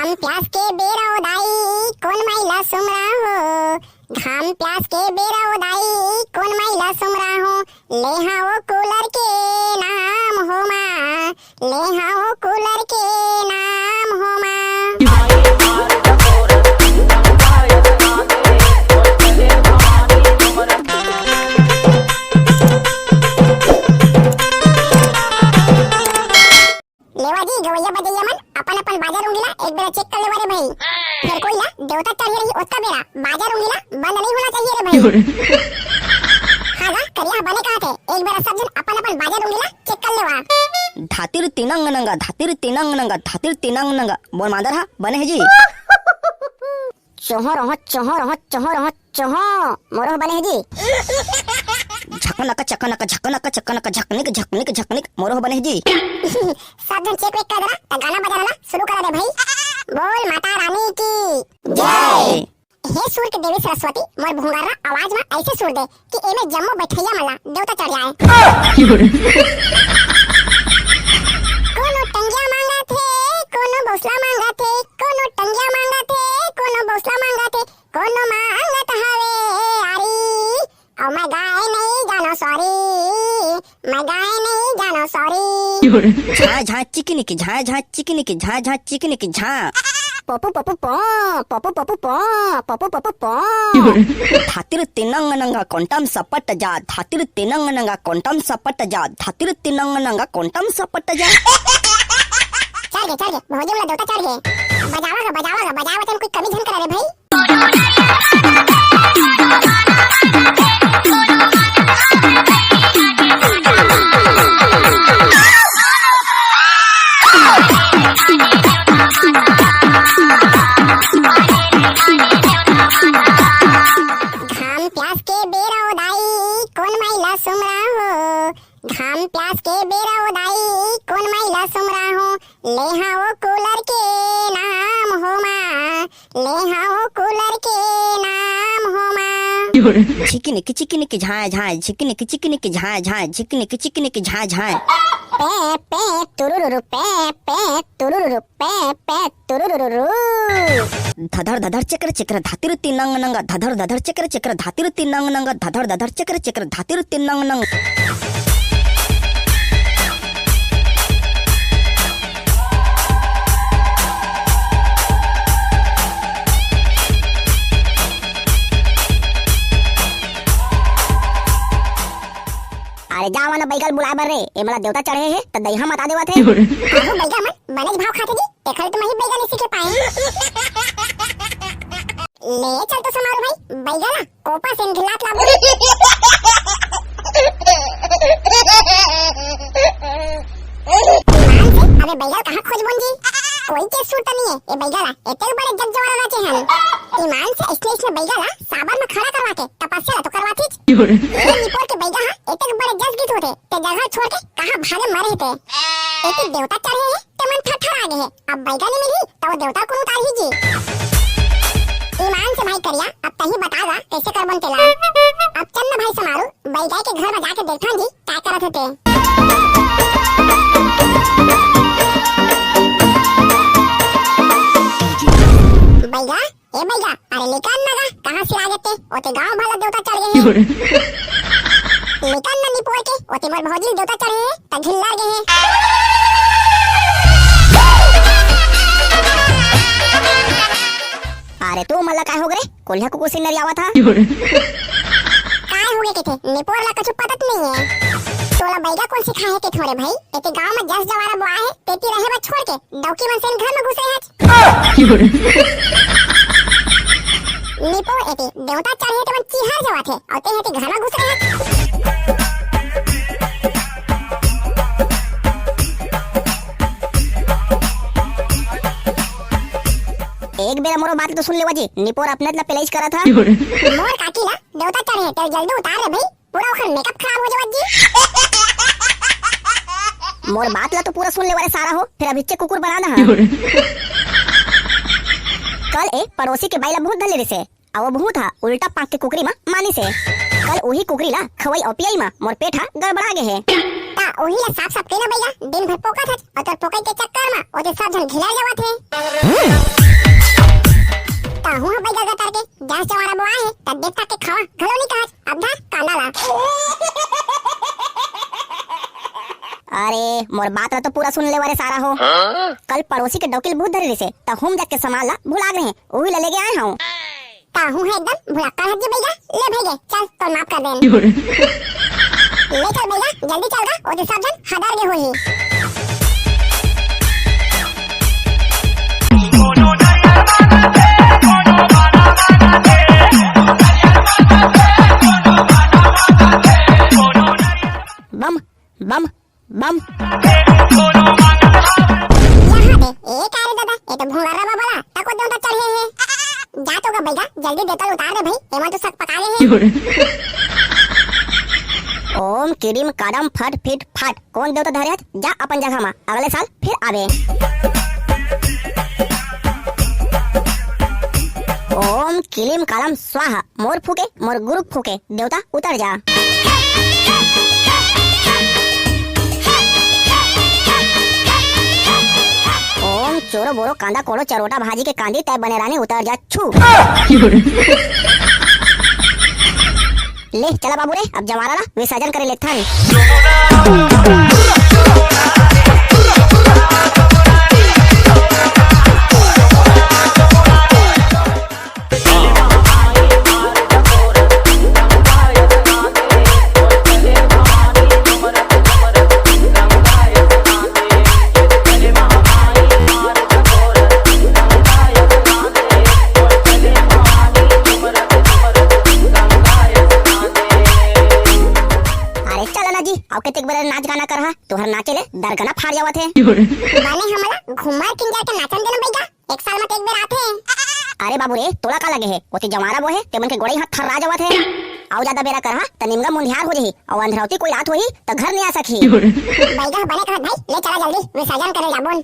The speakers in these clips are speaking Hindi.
घाम प्यास के बेरा ओदाई कौन महिला सुमरा हो। घाम प्यास के बेरा ओदाई कौन महिला सुमरा हो। ले हाओ कूलर के नाम हो माँ, ले हाओ कूलर के नाम हो माँ। लेवाजी गवैया बजैया मन अपन अपन बाजार उंगीला एक बेरा चेक कर लेवा रे भाई। फिर कोई ला देवता चढ़ी रही उसका बेरा बाजार उंगीला बंद नहीं होना चाहिए रे भाई। हागा करिया बने कहा थे एक बेरा सब जन अपन अपन बाजार उंगीला चेक कर लेवा। धातिर तिनंगनंगा धातिर तिनंगनंगा धातिर तिनंगनंगा बोल मादर हा बने है जी। चोहर हो चोहर हो चोहर हो चोहो मोरो बने है जी। झकनका चकनका झकनका चकनका झकनिक झकनिक झकनिक मोरो बने है जी। सब जन चेक वेक कर देना तो गाना बजाना शुरू कर दे भाई। बोल माता रानी की जय। हे सुर के देवी सरस्वती मोर भुंगारा आवाज में ऐसे सुर दे कि एमे जम्मो बैठैया मला देवता चढ़ जाए। कोनो टंगिया मांगा थे कोनो बौसला मांगा थे कोनो टंगिया मांगा थे कोनो बौसला मांगा थे कोनो मांगत हवे आरी और मैं गाय नहीं जानो सॉरी, मैं गाय नहीं जानो सॉरी। झा झा चिकनिक झा झा चिकनिक झा झा चिकनिक झा पपु पपु पो पपु पपु पो पपु पपु पो। धातिर तिनंगनंगा कोंटम सपट जा धातिर तिनंगनंगा कोंटम सपट जा धातिर तिनंगनंगा कोंटम सपट जा। चढ़ गए भौजी वाला देवता चढ़ गए। बजावा बजावतन कोई कमी झन करा रे भाई। घाम प्यास के बेरा ओदाई कौन महिला सुमरा हो। घाम प्यास के बेरा ओदाई कौन महिला सुमरा हो। ले हाओ कूलर के नाम हो माँ, ले हाओ कूलर के नाम हो माँ। चिकनिक चिकनिक झा झा चिकनिक चिकनिक झा झा चिकनिक चिकनिक झा झा पे पे तुरुरुरु पे तुरुरुरु पे तुरुरुरु। धधर धधर चक्र चक्र धातिर तिनंगनंगा धधर धधर चक्र चक्र धातिर तिनंगनंगा धधर धधर चक्र चक्र धातिर तिनंगनंग। अरे जावा ना बैगल बुलाए बर रे ए मला देवता चढ़े है त दईहा मत आ देवा थे। आहो बैगा मन बने भाव खाते जी देखल तो मही बैगा नहीं सीखे पाए। ले चल तो समारो भाई बैगा ना कोपा से घिलात लाबो। अबे बैगा कहां खोजबोन जी कोई के सूट नहीं है ए बैगा ला एते बड़े जग जवारा नाचे हम। ईमान से इसलिए बैगा ला साबर में खड़ा करवा के तपस्या तो करवाती। ये निपोर के बैगा एते बड़े जस गीत होते ते जगह छोड़ के कहां भागे मरे थे। एते देवता चढ़े है ते मन ठठर आ गए है अब बैगा नहीं मिली तो देवता को उतार ही जी। ईमान से भाई करिया अब तही बतागा कैसे कर बनते ला। अब चल ना भाई समारू बैगा के घर में जाके देखा जी क्या करत होते। बैगा ए बैगा अरे निकाल नगा कहां से आ गए ओते गांव भला देवता चढ़ गए हैं। निकाल न निपोर के ओते मोर भौजी देवता चढ़े हैं त झिल्ला गए हैं। अरे तू मला काय हो गए कोल्हा को सिनरी आवा था काय हो गए के थे निपोर ला कुछ पता नहीं है। तोला बैगा कौन सिखाए है के थोड़े भाई एते गांव में जस जवारा बोआ है तेती रहे बा छोड़ के डौकी मन से घर में घुसे है। निपो एते देवता चढ़े ते मन चिहार जवा थे और ते हेते घर में घुस रहे हैं। एक बेरा मोरो बात तो सुन लेवा जी निपोर अपने ला पेलाइज करा था। मोर काकी ला देवता चढ़े ते जल्दी उतार रे भाई पूरा ओखर मेकअप खराब हो जावा जी। मोर बात ला तो पूरा सुन लेवा रे सारा हो फिर अभी चे कुकुर बना ना। कल एक पड़ोसी के बाइला बहुत धले से और वो था उल्टा पाक के कुकरी मा मानी से कल वही कुकरी ला खवई ओपियाई मा मोर पेठा गड़बड़ा गे है ता ओही ला साफ साफ केना भैया दिन भर पोका था और पोका के चक्कर मा ओते सब जन घिला जावा थे। गैस जवारा बोआ है तब देख के खावा घलो नहीं काज अब धा कांदा ला। अरे मोर बात ला तो पूरा सुन ले वारे सारा हो। कल पड़ोसी के डोकिल भूत धरे से त हम जाके संभाल ला भुला गए ओही ला लेके आए हूं। ताहू है एकदम भुलक्का है जी भैया ले भेजे चल तो माफ कर देन। ले चल भैया जल्दी चल गा और सब जन हदार गे होई। बम बम बम यहाँ दे एक आरे दादा ये तो भूंगारा बाबा तको दो तो चढ़े है जा तो का भैया जल्दी देता उतार दे भाई एमा तो सब पका ले है। ओम किरिम कादम फट फिट फट कौन देवता धरे जा अपन जगह में अगले साल फिर आवे। ओम किलिम कालम स्वाहा मोर फूके मोर गुरु फूके देवता उतर जा। ओम चोरो बोरो कांदा कोड़ो चरोटा भाजी के कांदी तय बने रानी उतर जा छू। ले चला बाबू रे अब जमारा ला विसर्जन करे ले थान। अब के तेक बार नाच गाना कर हा तोहर नाचे ले दरगना फाड़ जावत है। माने हमला घुमार किंजर के नाचन देना भैया एक साल में एक बार आते हैं। अरे बाबू रे तोला का लगे है ओते जमारा बो है तेमन के गोड़ी हाथ थर्रा जावत है। आउ ज्यादा बेरा कर हा त निमगा मुंधियार हो जही और अंधरौती कोई रात होई त घर नहीं आ सकी। भैया बने कहत भाई ले चला जल्दी विसर्जन करे जाबोन।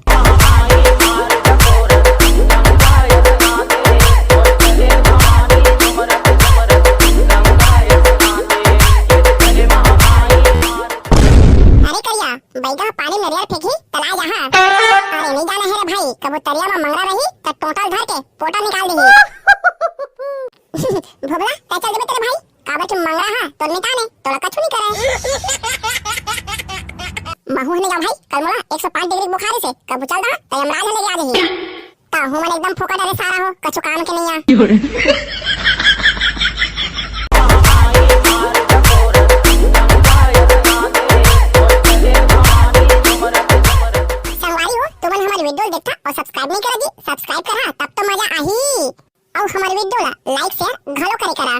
बैगा पानी नरियर फेंकी तला जहां अरे नहीं जाना है रे भाई कबो तरिया में मंगरा रही त टोटल धर के पोटा निकाल दी। भोबला ते चल देबे तेरे भाई काबर के मंगरा हां तो निकाले तोला कछु नहीं करे। महू ने जा भाई कल मोला 105 डिग्री बुखार से कबो चल दा त यमराज ले आ रही ता हूं मन एकदम फोकट अरे सारा हो कछु काम के नहीं आ। वीडियो देखा और सब्सक्राइब नहीं करा जी सब्सक्राइब करा तब तो मजा आही और हमारे वीडियो ला लाइक शेयर घलो करे करा।